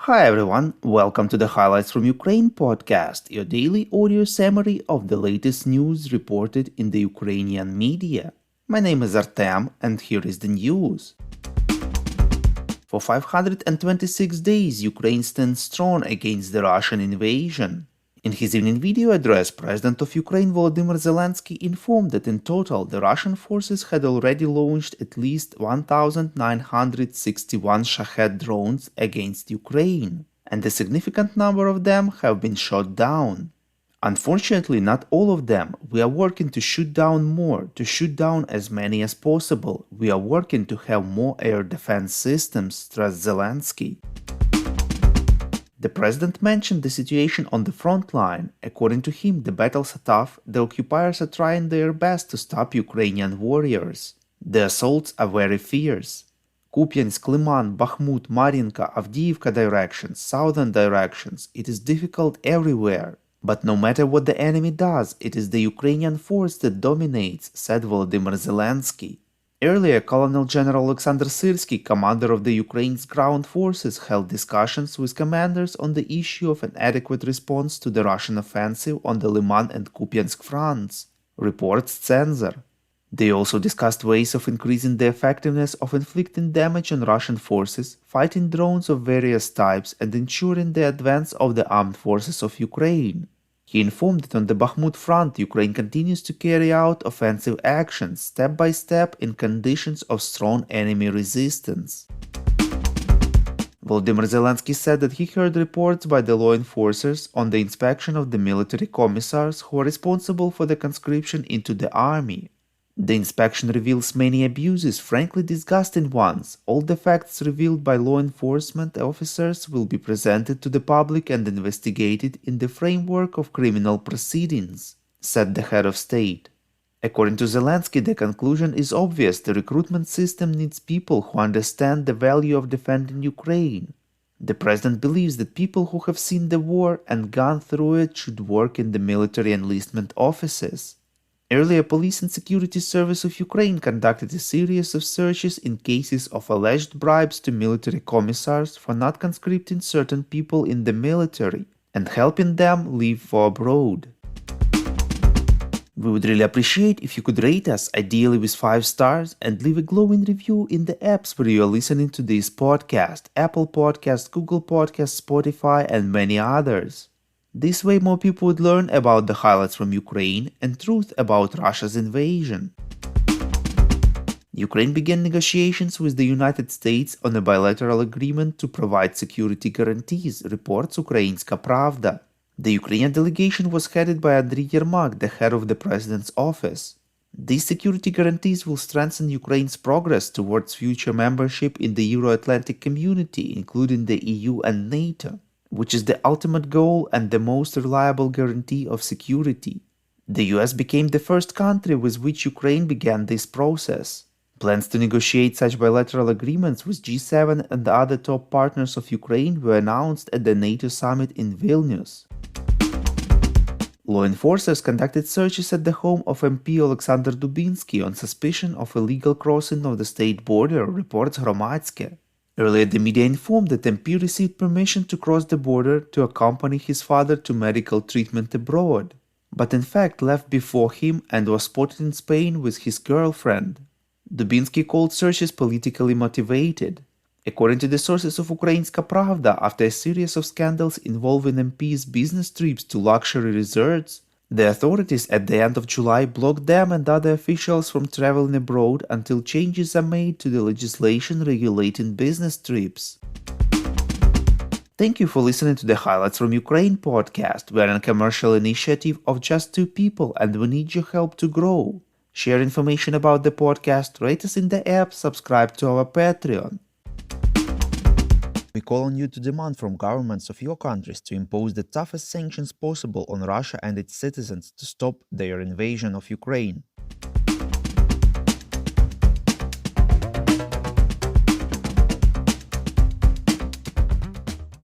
Hi everyone, welcome to the Highlights from Ukraine podcast, your daily audio summary of the latest news reported in the Ukrainian media. My name is Artem and here is the news. For 526 days, Ukraine stands strong against the Russian invasion. In his evening video address, President of Ukraine Volodymyr Zelensky informed that in total the Russian forces had already launched at least 1,961 Shahed drones against Ukraine, and a significant number of them have been shot down. Unfortunately, not all of them. We are working to shoot down more, to shoot down as many as possible. We are working to have more air defense systems, stressed Zelensky. The president mentioned the situation on the front line. According to him, the battles are tough, the occupiers are trying their best to stop Ukrainian warriors. The assaults are very fierce. Kupiansk, Liman, Bakhmut, Marinka, Avdiivka directions, southern directions, it is difficult everywhere. But no matter what the enemy does, it is the Ukrainian force that dominates, said Volodymyr Zelensky. Earlier, Colonel General Alexander Syrsky, commander of the Ukraine's ground forces, held discussions with commanders on the issue of an adequate response to the Russian offensive on the Liman and Kupiansk fronts, reports Censor. They also discussed ways of increasing the effectiveness of inflicting damage on Russian forces, fighting drones of various types, and ensuring the advance of the armed forces of Ukraine. He informed that on the Bakhmut front, Ukraine continues to carry out offensive actions step by step in conditions of strong enemy resistance. Volodymyr Zelensky said that he heard reports by the law enforcers on the inspection of the military commissars who are responsible for the conscription into the army. The inspection reveals many abuses, frankly disgusting ones. All the facts revealed by law enforcement officers will be presented to the public and investigated in the framework of criminal proceedings, said the head of state. According to Zelensky, the conclusion is obvious: the recruitment system needs people who understand the value of defending Ukraine. The president believes that people who have seen the war and gone through it should work in the military enlistment offices. Earlier, Police and Security Service of Ukraine conducted a series of searches in cases of alleged bribes to military commissars for not conscripting certain people in the military and helping them leave for abroad. We would really appreciate if you could rate us, ideally with 5 stars, and leave a glowing review in the apps where you are listening to this podcast: Apple Podcasts, Google Podcasts, Spotify, and many others. This way more people would learn about the highlights from Ukraine and truth about Russia's invasion. Ukraine began negotiations with the United States on a bilateral agreement to provide security guarantees, reports Ukrainska Pravda. The Ukrainian delegation was headed by Andriy Yermak, the head of the president's office. These security guarantees will strengthen Ukraine's progress towards future membership in the Euro-Atlantic community, including the EU and NATO, which is the ultimate goal and the most reliable guarantee of security. The US became the first country with which Ukraine began this process. Plans to negotiate such bilateral agreements with G7 and the other top partners of Ukraine were announced at the NATO summit in Vilnius. Law enforcers conducted searches at the home of MP Alexander Dubinsky on suspicion of illegal crossing of the state border, reports Hromadske. Earlier, the media informed that MP received permission to cross the border to accompany his father to medical treatment abroad, but in fact left before him and was spotted in Spain with his girlfriend. Dubinsky called searches politically motivated. According to the sources of Ukrainska Pravda, after a series of scandals involving MP's business trips to luxury resorts, the authorities at the end of July blocked them and other officials from traveling abroad until changes are made to the legislation regulating business trips. Thank you for listening to the Highlights from Ukraine podcast. We are a commercial initiative of just 2 people and we need your help to grow. Share information about the podcast, rate us in the app, subscribe to our Patreon. We call on you to demand from governments of your countries to impose the toughest sanctions possible on Russia and its citizens to stop their invasion of Ukraine.